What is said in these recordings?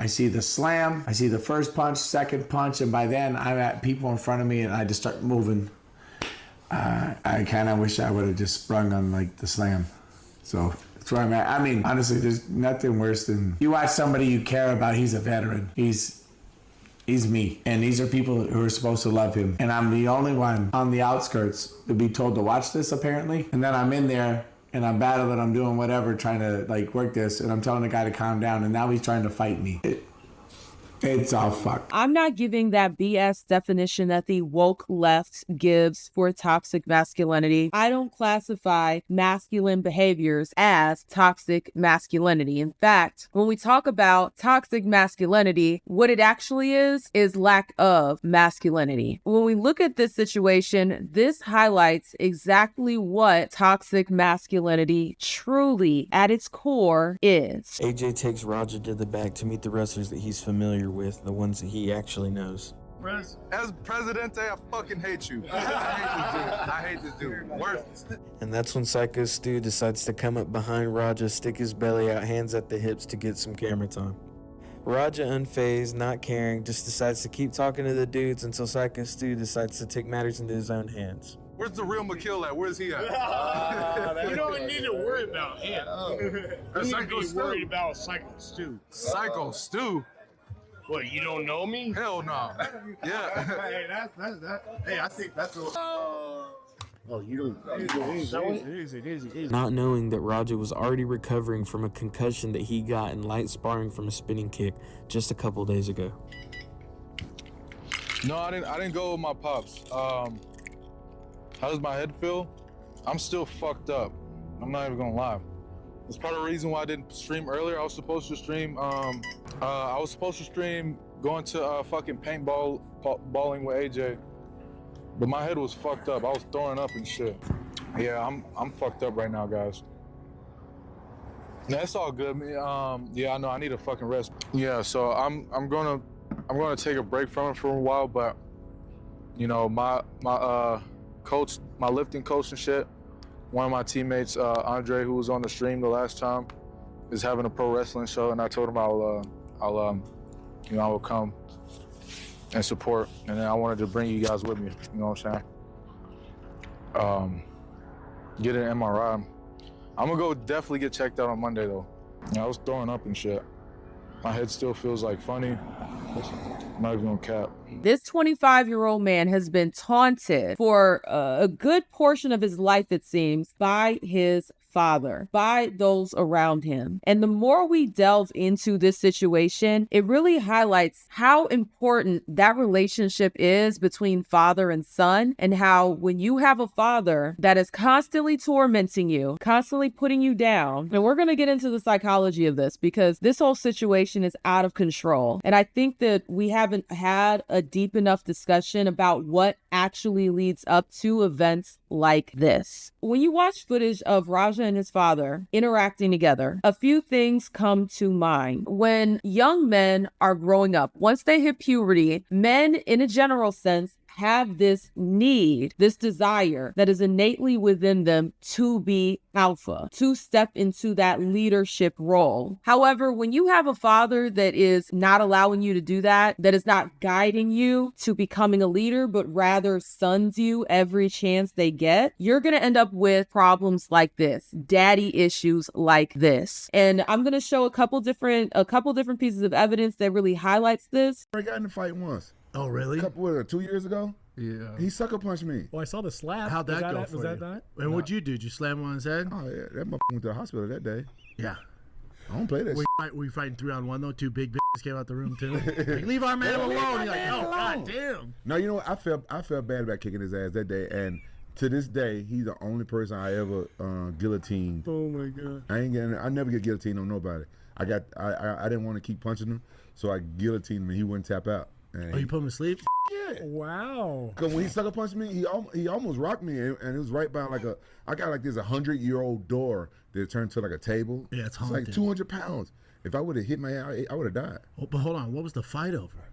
I see the slam, I see the first punch, second punch, and by then I'm at people in front of me and I just start moving. I kind of wish I would have just sprung on like the slam. So that's where I'm at. I mean, honestly, there's nothing worse than you watch somebody you care about. He's a veteran. He's me. And these are people who are supposed to love him. And I'm the only one on the outskirts to be told to watch this, apparently. And then I'm in there and I'm battling, I'm doing whatever, trying to like work this. And I'm telling the guy to calm down. And now he's trying to fight me. It's all fucked. I'm not giving that BS definition that the woke left gives for toxic masculinity. I don't classify masculine behaviors as toxic masculinity. In fact, when we talk about toxic masculinity, what it actually is lack of masculinity. When we look at this situation, this highlights exactly what toxic masculinity truly at its core is. AJ takes Roger to the back to meet the wrestlers that he's familiar with, the ones that he actually knows. As Presidente, I fucking hate you. I hate this dude. Worst. And that's when Syko Stu decides to come up behind Raja, stick his belly out, hands at the hips to get some camera time. Raja, unfazed, not caring, just decides to keep talking to the dudes until Syko Stu decides to take matters into his own hands. Where's the real McKill at? Where's he at? You don't need to worry about him. You need to be worried about Syko Stu. Syko Stu? What, you don't know me? Hell no. Yeah. Hey, hey, I think that's a... Oh, you don't... Easy. Not knowing that Raja was already recovering from a concussion that he got in light sparring from a spinning kick just a couple days ago. No, I didn't go with my pops. How does my head feel? I'm still fucked up. I'm not even gonna lie. That's part of the reason why I didn't stream earlier. I was supposed to stream going to fucking paintballing with AJ, but my head was fucked up. I was throwing up and shit. Yeah, I'm fucked up right now, guys. That's all good. Yeah, I know I need a fucking rest. Yeah, so I'm gonna take a break from it for a while, but you know, my coach, my lifting coach and shit, one of my teammates, Andre, who was on the stream the last time, is having a pro wrestling show, and I told him I will come and support, and then I wanted to bring you guys with me. You know what I'm saying? Get an MRI. I'm gonna go definitely get checked out on Monday though. Yeah, I was throwing up and shit. My head still feels like funny. I'm not even gonna cap. This 25-year-old man has been taunted for a good portion of his life, it seems, by his father, by those around him. And the more we delve into this situation, it really highlights how important that relationship is between father and son, and how when you have a father that is constantly tormenting you, constantly putting you down, and we're going to get into the psychology of this because this whole situation is out of control. And I think that we haven't had a deep enough discussion about what actually leads up to events like this. When you watch footage of Raja and his father interacting together, a few things come to mind. When young men are growing up, once they hit puberty, men in a general sense have this need, this desire that is innately within them to be alpha, to step into that leadership role. However, when you have a father that is not allowing you to do that, that is not guiding you to becoming a leader, but rather sons you every chance they get, you're going to end up with problems like this, daddy issues like this. And I'm going to show a couple different pieces of evidence that really highlights this. I got in the fight once. Oh, really? 2 years ago? Yeah. He sucker punched me. Well, I saw the slap. How'd that go for Was you? that? And what'd you do? Did you slam him on his head? Oh, yeah. That motherfucker went to the hospital that day. Yeah. I don't play that shit. Were you fighting 3-on-1 though? Two big bitches came out the room too. Like, leave our man alone. You're like, oh, god damn. No, you know what? I felt bad about kicking his ass that day, and to this day, he's the only person I ever guillotined. Oh my god. I never get guillotined on nobody. I didn't want to keep punching him, so I guillotined him and he wouldn't tap out. Oh, you put him to sleep? Yeah. Wow. Cause when he sucker punched me, he almost rocked me, and it was right by I got like this 100-year-old door that turned to like a table. Yeah, it's haunted. Like 200 pounds. If I would have hit my head, I would have died. Oh, but hold on, what was the fight over?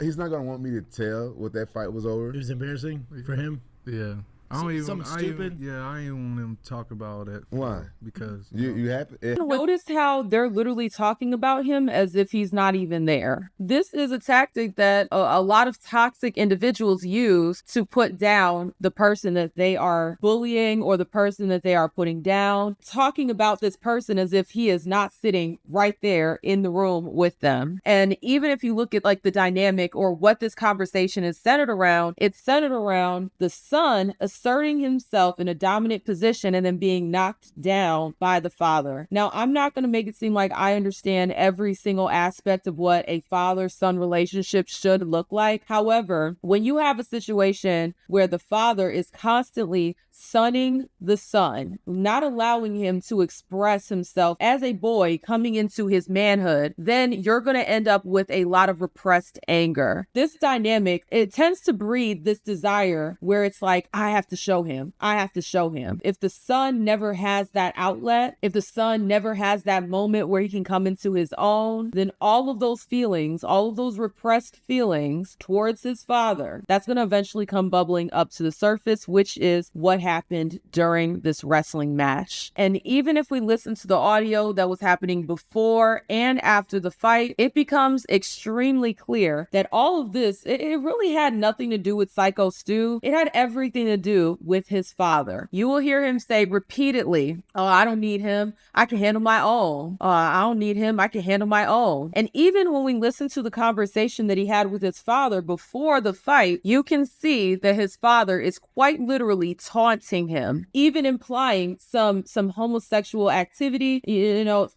He's not gonna want me to tell what that fight was over. It was embarrassing for him. Yeah. I don't even. Something I stupid? I ain't want him to talk about all that. Why? Because You happy? Notice how they're literally talking about him as if he's not even there. This is a tactic that a lot of toxic individuals use to put down the person that they are bullying or the person that they are putting down, talking about this person as if he is not sitting right there in the room with them. And even if you look at like the dynamic or what this conversation is centered around, it's centered around the son asserting himself in a dominant position and then being knocked down by the father. Now, I'm not going to make it seem like I understand every single aspect of what a father-son relationship should look like. However, when you have a situation where the father is constantly sunning the son, not allowing him to express himself as a boy coming into his manhood, then you're going to end up with a lot of repressed anger. This dynamic, it tends to breed this desire where it's like, I have to show him. I have to show him. If the son never has that outlet, if the son never has that moment where he can come into his own, then all of those feelings, all of those repressed feelings towards his father, that's going to eventually come bubbling up to the surface, which is what happened during this wrestling match. And even if we listen to the audio that was happening before and after the fight, it becomes extremely clear that all of this, it really had nothing to do with Syko Stu. It had everything to do with his father. You will hear him say repeatedly, oh, I don't need him. I can handle my own. I don't need him. I can handle my own. And even when we listen to the conversation that he had with his father before the fight, you can see that his father is quite literally taunting him, even implying some homosexual activity,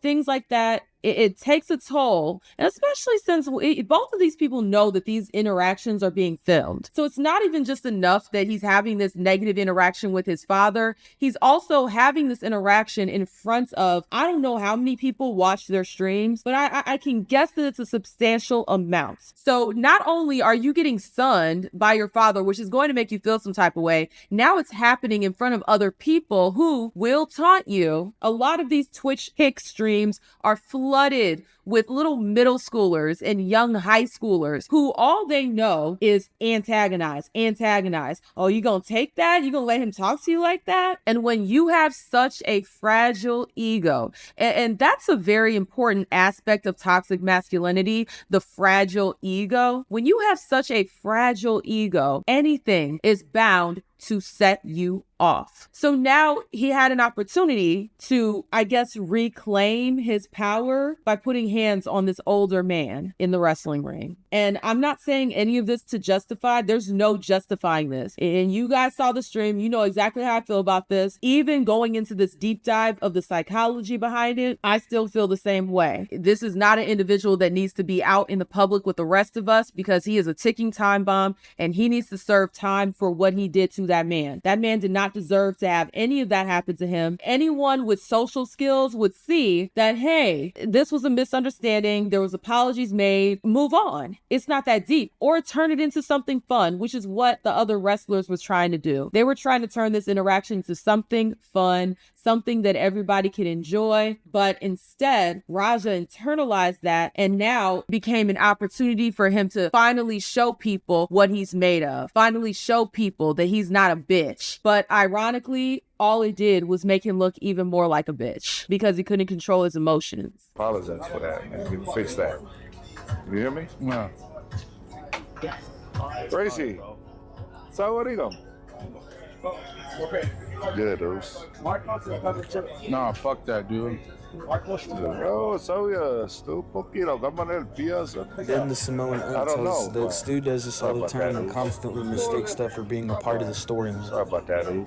things like that. It takes a toll, and especially since both of these people know that these interactions are being filmed. So it's not even just enough that he's having this negative interaction with his father. He's also having this interaction in front of, I don't know how many people watch their streams, but I can guess that it's a substantial amount. So not only are you getting sunned by your father, which is going to make you feel some type of way, now it's happening in front of other people who will taunt you. A lot of these Twitch kick streams are flooded with little middle schoolers and young high schoolers who all they know is antagonize. Oh, you gonna take that? You gonna let him talk to you like that? And when you have such a fragile ego, and that's a very important aspect of toxic masculinity, the fragile ego. When you have such a fragile ego, anything is bound to set you off. So now he had an opportunity to, I guess, reclaim his power by putting hands on this older man in the wrestling ring. And I'm not saying any of this to justify. There's no justifying this. And you guys saw the stream. You know exactly how I feel about this. Even going into this deep dive of the psychology behind it, I still feel the same way. This is not an individual that needs to be out in the public with the rest of us because he is a ticking time bomb and he needs to serve time for what he did to that man. That man did not deserve to have any of that happen to him. Anyone with social skills would see that, hey, this was a misunderstanding. There was apologies made. Move on. It's not that deep. Or turn it into something fun, which is what the other wrestlers was trying to do. They were trying to turn this interaction into something fun, something that everybody could enjoy. But instead, Raja internalized that and now became an opportunity for him to finally show people what he's made of. Finally show people that he's not a bitch. But ironically, all it did was make him look even more like a bitch because he couldn't control his emotions. Apologize for that and you fix that. You hear me? No. Tracy, Sawarino. Good, dude. Nah, fuck that, dude. Oh, so Stu, poquito, cámara el pieza. Then the Samoan I aunt don't tells know. that Stu does this all the time and constantly mistakes stuff for being a part of the story. Sorry about that, dude.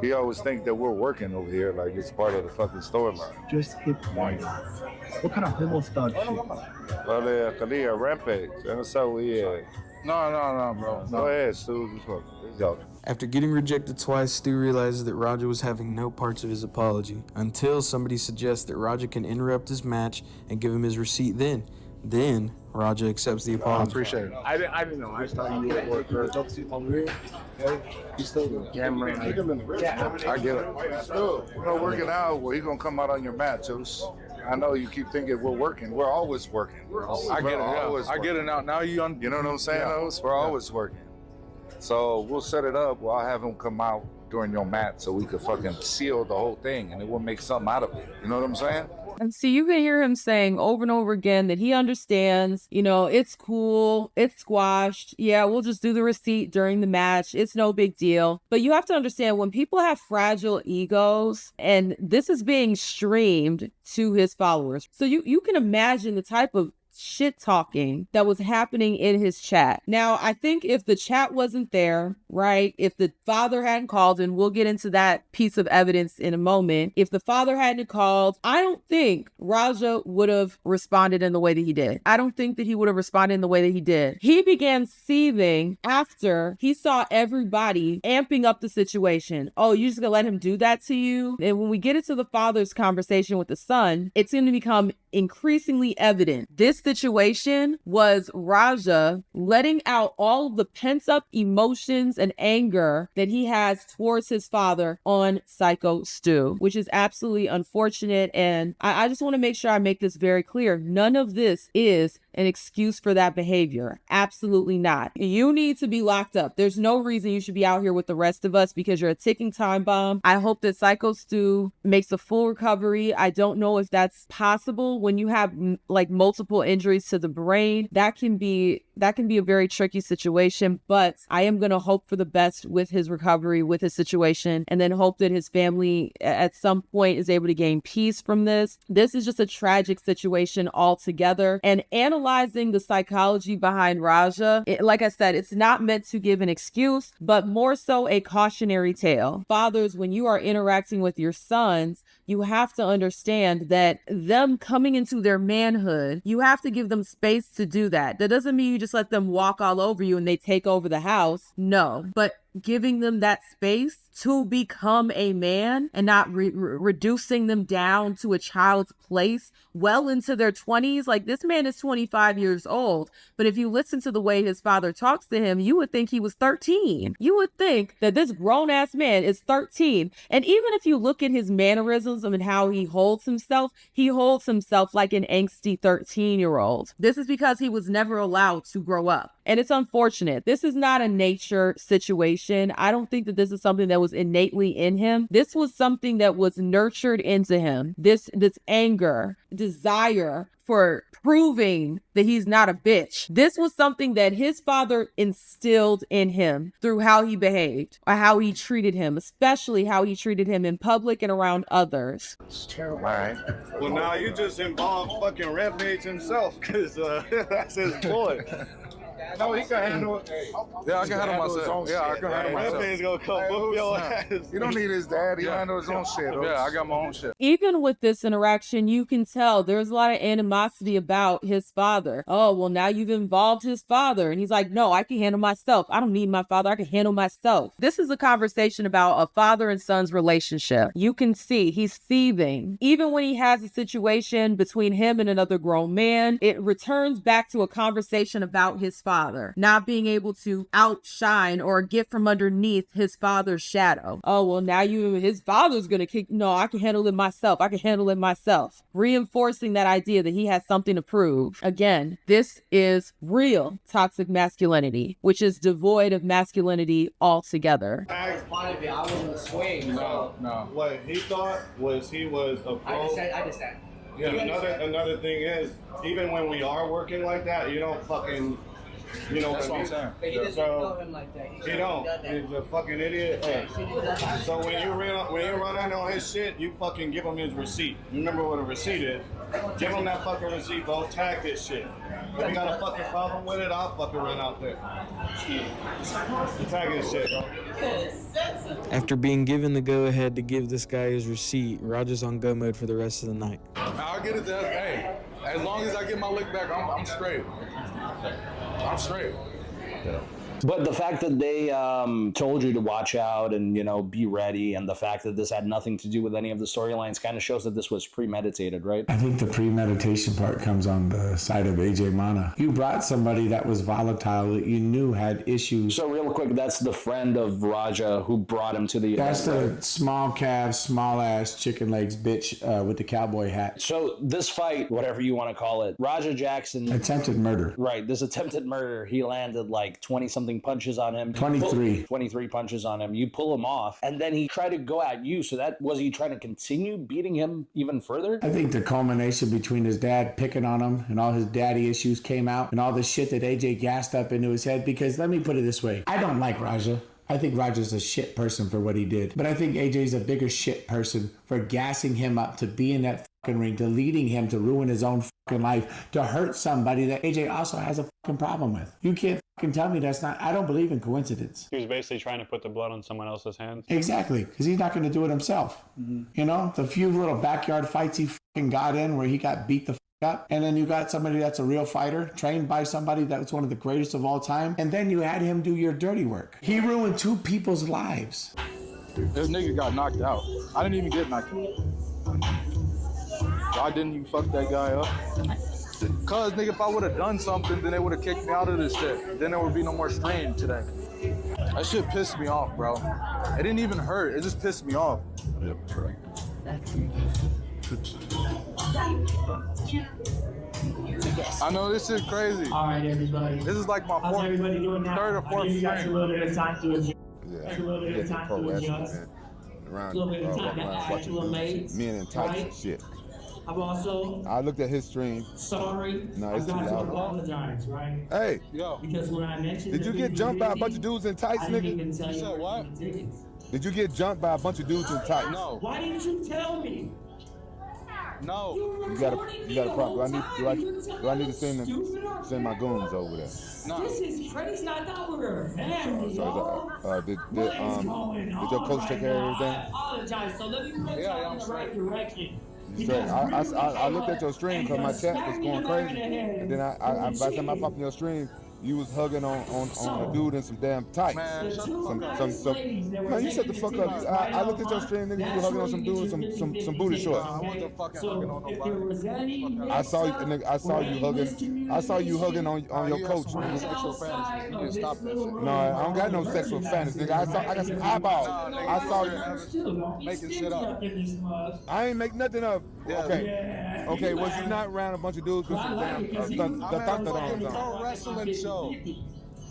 He always think that we're working over here like it's part of the fucking storyline. Just hit one. What kind of homo style shit? Well, Kalia, Rampage. That's how we No, bro. No. Go ahead, Stu. Let's go. After getting rejected twice, Stu realizes that Raja was having no parts of his apology until somebody suggests that Raja can interrupt his match and give him his receipt Then Raja accepts the I apology. appreciate it. I didn't know. I just thought you would work for a joke on real. You still do camera. I get it. We're not working out. Well, he's gonna come out on your mat, Juice. I know you keep thinking we're working. We're always working. I get it. Yeah. Always I get it now. Now you You know what I'm saying, Oz? We're always working. So we'll set it up. Well, I'll have him come out during your match so we could fucking seal the whole thing and it will make something out of it. You know what I'm saying? And see, you can hear him saying over and over again that he understands, you know, it's cool, it's squashed. Yeah, we'll just do the receipt during the match. It's no big deal. But you have to understand when people have fragile egos, and this is being streamed to his followers. So you can imagine the type of shit talking that was happening in his chat. Now, I think if the chat wasn't there, right, if the father hadn't called, and we'll get into that piece of evidence in a moment, if the father hadn't called, I don't think Raja would have responded in the way that he did. I don't think that he would have responded in the way that he did. He began seething after he saw everybody amping up the situation. Oh, you're just gonna let him do that to you? And when we get into the father's conversation with the son, it's going to become increasingly evident. This situation was Raja letting out all of the pent-up emotions and anger that he has towards his father on Syko Stu, which is absolutely unfortunate. And I just want to make sure I make this very clear. None of this is an excuse for that behavior. Absolutely not. You need to be locked up. There's no reason you should be out here with the rest of us because you're a ticking time bomb. I hope that Syko Stu makes a full recovery. I don't know if that's possible when you have like multiple injuries to the brain. That can be a very tricky situation, but I am going to hope for the best with his recovery, with his situation, and then hope that his family at some point is able to gain peace from this. This is just a tragic situation altogether. And analyzing the psychology behind Raja, like I said, it's not meant to give an excuse, but more so a cautionary tale. Fathers, when you are interacting with your sons, you have to understand that them coming into their manhood, you have to give them space to do that. That doesn't mean you just let them walk all over you and they take over the house. No, but giving them that space to become a man and not reducing them down to a child's place well into their 20s. Like, this man is 25 years old, but if you listen to the way his father talks to him, you would think he was 13. You would think that this grown-ass man is 13. And even if you look at his mannerisms and how he holds himself like an angsty 13-year-old. This is because he was never allowed to grow up. And it's unfortunate. This is not a nature situation. I don't think that this is something that was innately in him. This was something that was nurtured into him. This anger, desire for proving that he's not a bitch. This was something that his father instilled in him through how he behaved or how he treated him, especially how he treated him in public and around others. It's terrible. All right. Well, now you just involved fucking Rampage himself, because that's his boy. No, he can handle it. Yeah, I can handle myself. Yeah, I can handle myself. Rampage gonna come whoop your ass. You don't need his dad. He handle his own shit. Yeah, I got my own shit. Even with this interaction, you can tell there's a lot of animosity about his father. Oh, well, now you've involved his father. And he's like, no, I can handle myself. I don't need my father. I can handle myself. This is a conversation about a father and son's relationship. You can see he's seething. Even when he has a situation between him and another grown man, it returns back to a conversation about his father not being able to outshine or get from underneath his father's shadow. Oh, well, now his father's gonna kick. No, I can handle it myself. I can handle it myself. Reinforcing that idea that he has something to prove. Again, this is real toxic masculinity, which is devoid of masculinity altogether. I wasn't swing. No. What he thought was he was a pro. I understand. Yeah, another thing is, even when we are working like that, you don't fucking, that's what I'm saying. But he doesn't know him like that. He don't. He's a fucking idiot. Hey. So when you run out on his shit, you fucking give him his receipt. You remember what a receipt is? Give him that fucking receipt, bro. Tag this shit. If you got a fucking problem with it, I'll fucking run out there. Tag this shit, bro. After being given the go-ahead to give this guy his receipt, Roger's on go mode for the rest of the night. I'll get it there. Hey, as long as I get my lick back, I'm straight. I'm straight. Yeah. But the fact that they told you to watch out and, be ready, and the fact that this had nothing to do with any of the storylines kind of shows that this was premeditated, right? I think the premeditation part comes on the side of AJ Mana. You brought somebody that was volatile that you knew had issues. So real quick, that's the friend of Raja who brought him to the event. That's the small calf, small ass chicken legs bitch with the cowboy hat. So this fight, whatever you want to call it, Raja Jackson. Attempted murder. Right. This attempted murder, he landed like 20-something something punches on him. 23 punches on him. You pull him off, and then he tried to go at you. So that was he trying to continue beating him even further? I think the culmination between his dad picking on him and all his daddy issues came out and all the shit that AJ gassed up into his head. Because let me put it this way. I don't like Raja. I think Raja's a shit person for what he did. But I think AJ's a bigger shit person for gassing him up to be in that fucking ring, to leading him to ruin his own fucking life, to hurt somebody that AJ also has a fucking problem with. You can't fucking tell me that's not, I don't believe in coincidence. He was basically trying to put the blood on someone else's hands. Exactly, because he's not going to do it himself. You know, the few little backyard fights he fucking got in where he got beat the fuck up, and then you got somebody that's a real fighter, trained by somebody that was one of the greatest of all time, and then you had him do your dirty work. He ruined 2 people's lives. This nigga got knocked out. I didn't even get knocked out. Why didn't you fuck that guy up? Cause nigga, if I would have done something, then they would have kicked me out of this shit. Then there would be no more stream today. That shit pissed me off, bro. It didn't even hurt. It just pissed me off. I know this shit crazy. All right, everybody. This is like my third or fourth you got a little bit of time to adjust. Yeah, A little bit of time to adjust. Around, A little bit of time to watching acclimate, men in tights right? and shit. I've also I looked at his stream. sorry. No, I've it's too got to loud. apologize, right? Hey, Yo, Because when I mentioned did you get jumped by a bunch of dudes in tights, I didn't nigga? even tell you said what? the tickets. Did you get jumped by a bunch of dudes in tights? no, Why didn't you tell me? no. You got a problem. Do I need to send my goons over there? No. This is crazy. I thought we were a family, y'all. Did What is going on your coach take care of right now? everything? I apologize. So let me put Yeah, y'all I'm in the straight. right direction. Straight. I looked at your stream because my chat was going crazy, and then I by the time I popped in your stream, you was hugging on a dude in some damn tights. Man, shut the Some, fuck up. man, you shut the fuck up. I looked at your stream, nigga. You was hugging on some dude in some booty shorts. I wasn't fucking hugging on if there nobody. was any I saw you, nigga. I saw you hugging on your You coach. have Nigga. some sexual fantasies. You need to stop that shit. No, I don't got no sexual fantasy, nigga. I got some eyeballs. I saw you. Making shit up. I ain't make nothing up. Yeah. Okay. Okay, was you not around a bunch of dudes with some damn I'm at a fucking pro wrestling show.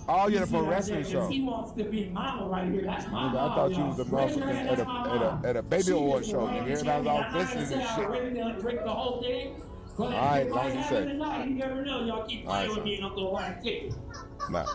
Oh, yeah, the pro wrestling show. He wants to be mama right here. That's my Nigga, mama. I thought you was the motherfucker at a baby award show, nigga. Everybody was all glistening and shit. Drink the whole thing. All right, long as you say. You never know. Y'all keep playing with me and I'm going to take it. Nah.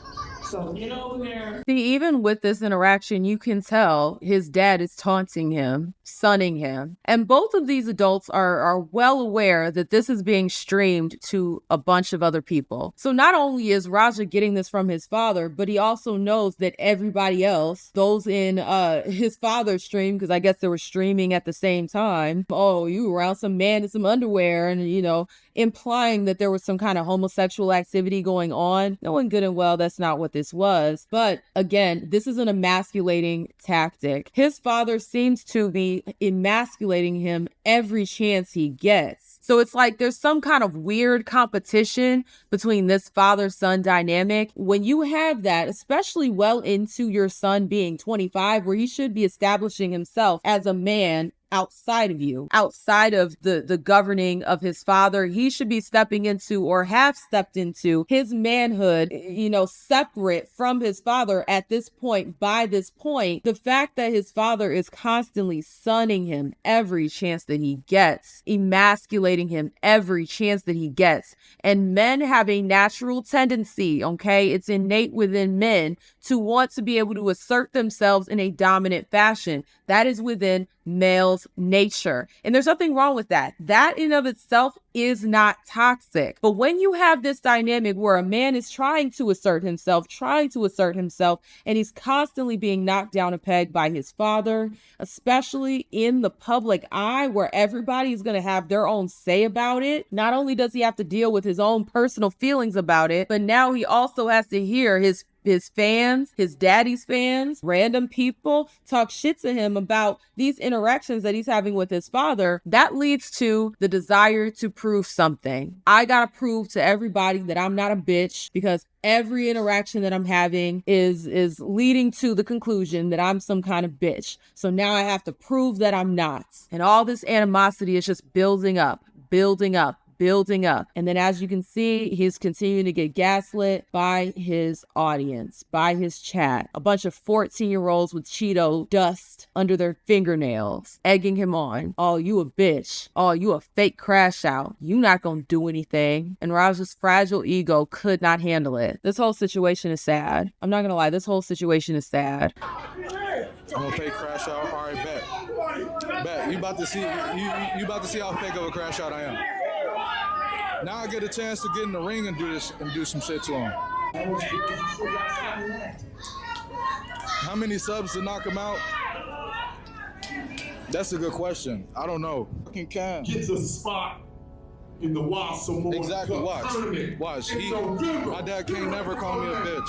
So get over there. See, even with this interaction, you can tell his dad is taunting him, sunning him. And both of these adults are well aware that this is being streamed to a bunch of other people. So not only is Raja getting this from his father, but he also knows that everybody else, those in his father's stream, because I guess they were streaming at the same time. Oh, you were around some man in some underwear and, you know, implying that there was some kind of homosexual activity going on. Knowing good and well that's not what this was. But again, this is an emasculating tactic. His father seems to be emasculating him every chance he gets. So it's like there's some kind of weird competition between this father-son dynamic. When you have that, especially well into your son being 25, where he should be establishing himself as a man outside of you, outside of the governing of his father, he should be stepping into or have stepped into his manhood, you know, separate from his father at this point. By this point, the fact that his father is constantly sunning him every chance that he gets, emasculating him every chance that he gets, and men have a natural tendency, okay, it's innate within men to want to be able to assert themselves in a dominant fashion. That is within male's nature. And there's nothing wrong with that. That in of itself is not toxic. But when you have this dynamic where a man is trying to assert himself, and he's constantly being knocked down a peg by his father, especially in the public eye where everybody is going to have their own say about it, not only does he have to deal with his own personal feelings about it, but now he also has to hear his fans, his daddy's fans, random people talk shit to him about these interactions that he's having with his father. That leads to the desire to prove something. I gotta prove to everybody that I'm not a bitch because every interaction that I'm having is leading to the conclusion that I'm some kind of bitch. So now I have to prove that I'm not. And all this animosity is just building up. building up. And then as you can see, he's continuing to get gaslit by his audience, by his chat. A bunch of 14-year-olds with Cheeto dust under their fingernails, egging him on. Oh, you a bitch. Oh, you a fake crash out. You not gonna do anything. And Raja's fragile ego could not handle it. This whole situation is sad. I'm not gonna lie, this whole situation is sad. I'm gonna fake crash out. All right, bet. Bet. You about to see how fake of a crash out I am. Now I get a chance to get in the ring and do this and do some shit to him. How many subs to knock him out? That's a good question. I don't know. Fucking can. Gets a spot in the Wild Samoan Exactly. Cup Watch. tournament. Watch. My dad can't never call me a bitch.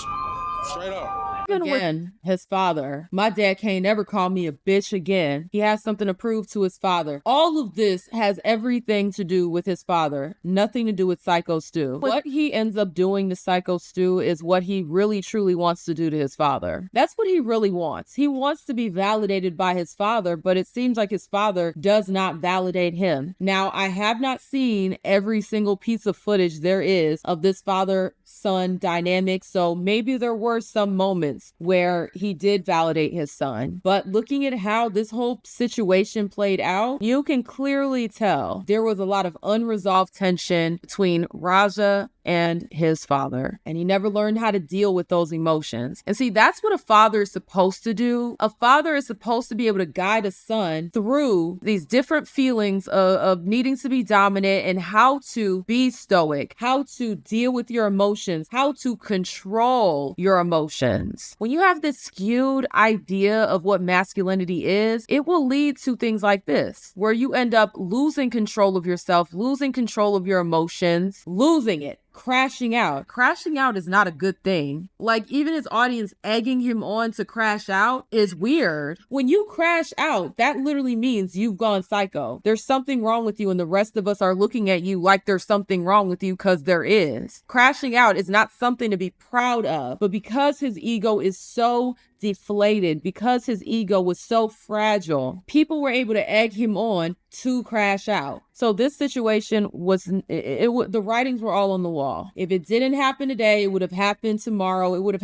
Straight up. Again, his father. My dad can't never call me a bitch again. He has something to prove to his father. All of this has everything to do with his father. Nothing to do with Syko Stu. What he ends up doing to Syko Stu is what he really truly wants to do to his father. That's what he really wants. He wants to be validated by his father, but it seems like his father does not validate him. Now, I have not seen every single piece of footage there is of this father-son dynamic, so maybe there were some moments where he did validate his son. But looking at how this whole situation played out, you can clearly tell there was a lot of unresolved tension between Raja and his father. And he never learned how to deal with those emotions. And see, that's what a father is supposed to do. A father is supposed to be able to guide a son through these different feelings of needing to be dominant and how to be stoic, how to deal with your emotions, how to control your emotions. When you have this skewed idea of what masculinity is, it will lead to things like this, where you end up losing control of yourself, losing control of your emotions, losing it. Crashing out. Crashing out is not a good thing. Like, even his audience egging him on to crash out is weird. When you crash out, that literally means you've gone psycho. There's something wrong with you, and the rest of us are looking at you like there's something wrong with you, because there is. Crashing out is not something to be proud of, but because his ego is so deflated, because his ego was so fragile, people were able to egg him on to crash out. So this situation was, the writings were all on the wall. If it didn't happen today, it would have happened tomorrow. It would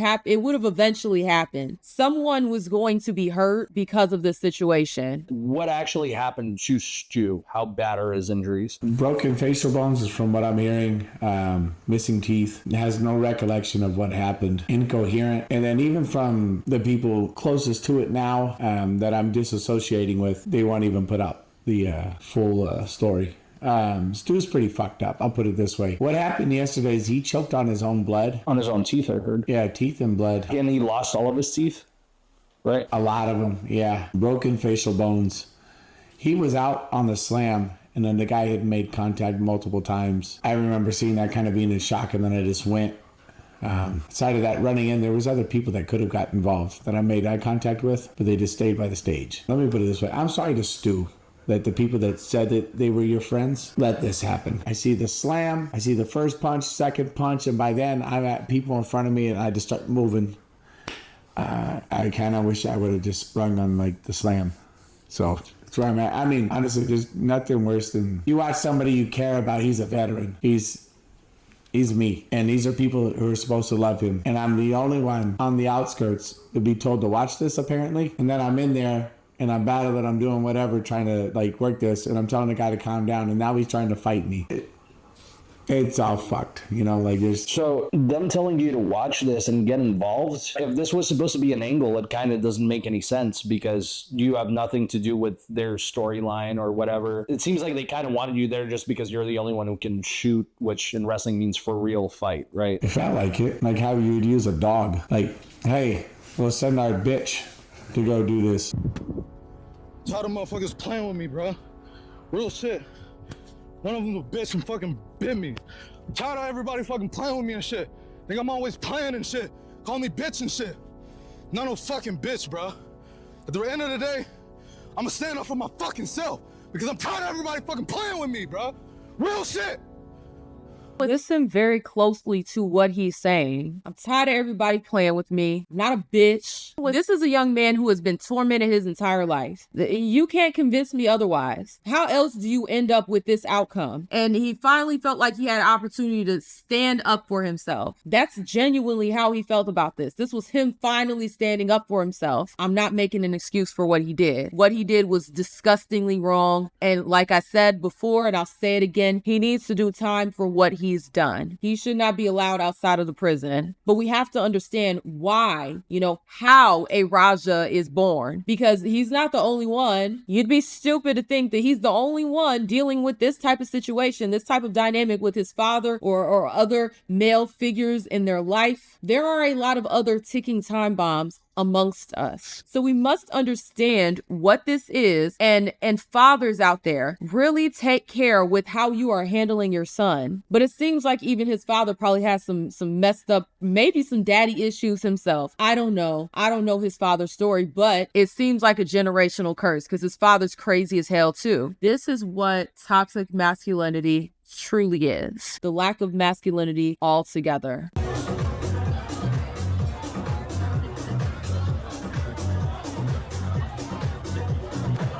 have eventually happened. Someone was going to be hurt because of this situation. What actually happened to Stu? How bad are his injuries? Broken facial bones is from what I'm hearing. Missing teeth. Has no recollection of what happened. Incoherent. And then even from the people closest to it now that I'm disassociating with, they won't even put up the full story. Stu's pretty fucked up, I'll put it this way. What happened yesterday is he choked on his own blood. On his own teeth, I heard. Yeah, teeth and blood. And he lost all of his teeth? Right? A lot of them, yeah. Broken facial bones. He was out on the slam, and then the guy had made contact multiple times. I remember seeing that kind of being in shock, and then I just went. Side of that running in, there was other people that could have got involved that I made eye contact with, but they just stayed by the stage. Let me put it this way. I'm sorry to Stu that the people that said that they were your friends let this happen. I see the slam, I see the first punch, second punch, and by then I'm at people in front of me and I just start moving. I kind of wish I would have just sprung on like the slam. So that's where I'm at. I mean, honestly, there's nothing worse than you watch somebody you care about. He's a veteran. He's me. And these are people who are supposed to love him. And I'm the only one on the outskirts to be told to watch this, apparently. And then I'm in there and I'm battling, I'm doing whatever, trying to like work this. And I'm telling the guy to calm down. And now he's trying to fight me. It's all fucked, you know, like there's... So them telling you to watch this and get involved, if this was supposed to be an angle, it kind of doesn't make any sense because you have nothing to do with their storyline or whatever. It seems like they kind of wanted you there just because you're the only one who can shoot, which in wrestling means for real fight, right? It felt like it, like how you'd use a dog. Like, hey, we'll send our bitch to go do this. Tired of motherfuckers playing with me, bro. Real shit. One of them a bitch and fucking bit me. I'm tired of everybody fucking playing with me and shit. Think I'm always playing and shit. Call me bitch and shit. Not no fucking bitch, bro. At the end of the day, I'ma stand up for my fucking self because I'm tired of everybody fucking playing with me, bro. Real shit. Listen very closely to what he's saying. I'm tired of everybody playing with me. I'm not a bitch. This is a young man who has been tormented his entire life. You can't convince me otherwise. How else do you end up with this outcome? And he finally felt like he had an opportunity to stand up for himself. That's genuinely how he felt about this. This was him finally standing up for himself. I'm not making an excuse for what he did. What he did was disgustingly wrong. And like I said before, and I'll say it again, he needs to do time for what he's done. He should not be allowed outside of the prison. But we have to understand why, how a Raja is born, because he's not the only one. You'd be stupid to think that he's the only one dealing with this type of situation, this type of dynamic with his father or other male figures in their life. There are a lot of other ticking time bombs amongst us. So we must understand what this is, and fathers out there, really take care with how you are handling your son. But it seems like even his father probably has some messed up, maybe some daddy issues himself. I don't know his father's story, but it seems like a generational curse because his father's crazy as hell too. This is what toxic masculinity truly is. The lack of masculinity altogether.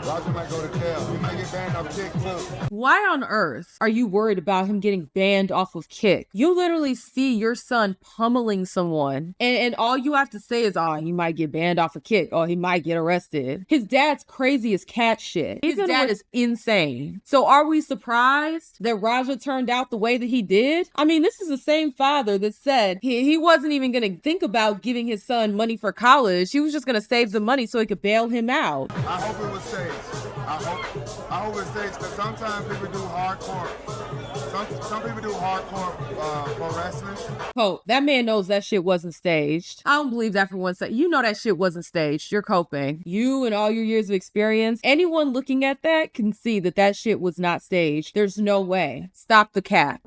Roger might go to jail. He might get banned off Kick too. Why on earth are you worried about him getting banned off of Kick? You literally see your son pummeling someone, and all you have to say is, oh, he might get banned off of Kick, or he might get arrested. His dad's crazy as cat shit. His dad is insane. So are we surprised that Raja turned out the way that he did? I mean, this is the same father that said he wasn't even going to think about giving his son money for college. He was just going to save the money so he could bail him out. I hope it was safe. I hope it's safe because sometimes people do hardcore. Some people do hardcore pro wrestling. Oh, that man knows that shit wasn't staged. I don't believe that for one second. You know that shit wasn't staged. You're coping. You and all your years of experience, anyone looking at that can see that that shit was not staged. There's no way. Stop the cap.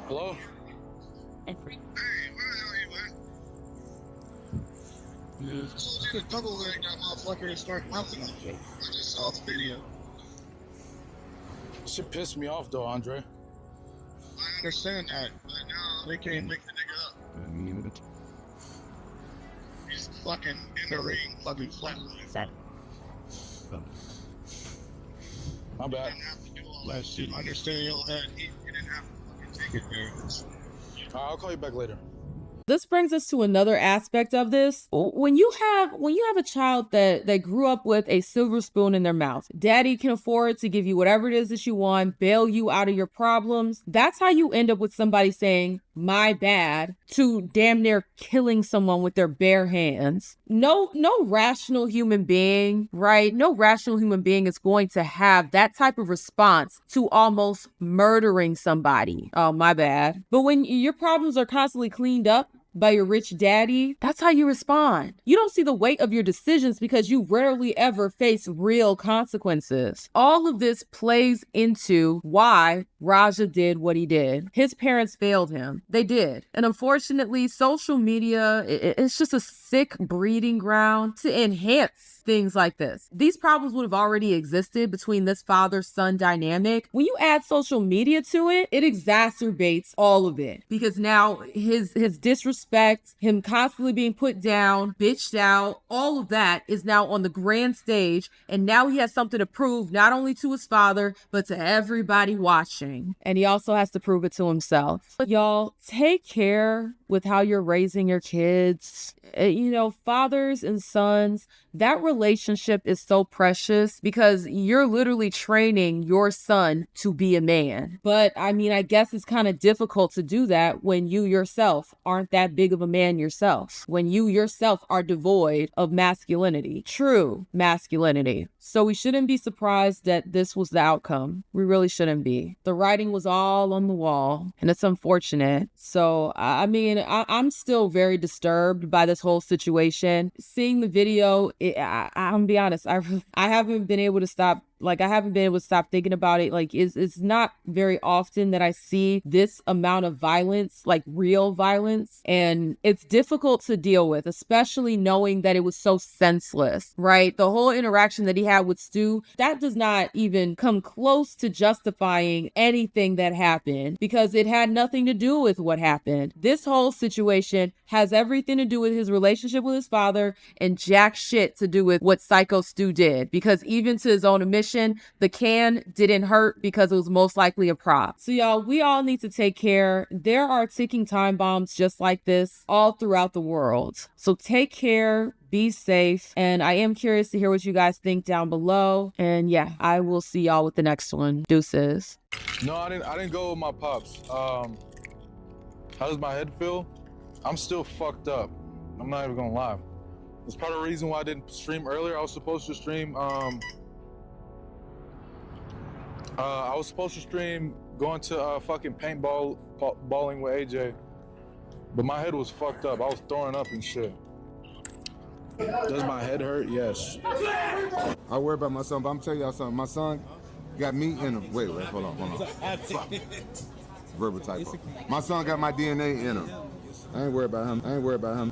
Hello? Double leg that motherfucker and start bouncing on you. I just saw the video. Shit pissed me off though, Andre. I understand that, but now they can't make the nigga up. He's fucking in the ring, fucking flat. My bad. Last shit. I understand your head. He didn't have to fucking take it there. I'll call you back later. This brings us to another aspect of this. When you have a child that grew up with a silver spoon in their mouth, daddy can afford to give you whatever it is that you want, bail you out of your problems. That's how you end up with somebody saying, my bad, to damn near killing someone with their bare hands. No rational human being, right? No rational human being is going to have that type of response to almost murdering somebody. Oh, my bad. But when your problems are constantly cleaned up by your rich daddy, that's how you respond. You don't see the weight of your decisions because you rarely ever face real consequences. All of this plays into why Raja did what he did. His parents failed him. They did. And unfortunately, social media, it's just a sick breeding ground to enhance things like this. These problems would have already existed between this father-son dynamic. When you add social media to it, it exacerbates all of it because now his disrespect, him constantly being put down, bitched out, all of that is now on the grand stage, and now he has something to prove not only to his father, but to everybody watching. And he also has to prove it to himself. Y'all, take care with how you're raising your kids. Fathers and sons, that relationship is so precious because you're literally training your son to be a man. But I guess it's kind of difficult to do that when you yourself aren't that big of a man yourself, when you yourself are devoid of masculinity, true masculinity. So we shouldn't be surprised that this was the outcome. We really shouldn't be. The writing was all on the wall, and it's unfortunate. So, I'm still very disturbed by this whole situation. Seeing the video, I'm gonna be honest, I haven't been able to stop Like, I haven't been able to stop thinking about it. Like, it's not very often that I see this amount of violence, like real violence. And it's difficult to deal with, especially knowing that it was so senseless, right? The whole interaction that he had with Stu, that does not even come close to justifying anything that happened because it had nothing to do with what happened. This whole situation has everything to do with his relationship with his father and jack shit to do with what Syko Stu did, because even to his own admission, the can didn't hurt because it was most likely a prop. So y'all, we all need to take care. There are ticking time bombs just like this all throughout the world. So take care, be safe, and I am curious to hear what you guys think down below. And yeah, I will see y'all with the next one. Deuces. No, I didn't go with my pops. How does my head feel? I'm still fucked up. I'm not even gonna lie. That's part of the reason why I didn't stream earlier. I was supposed to stream going to fucking bowling with AJ, but my head was fucked up. I was throwing up and shit. Does my head hurt? Yes. I worry about my son, but I'm telling y'all something. My son got me in him. Wait, hold on. Fuck. Verbal typo. My son got my DNA in him. I ain't worried about him.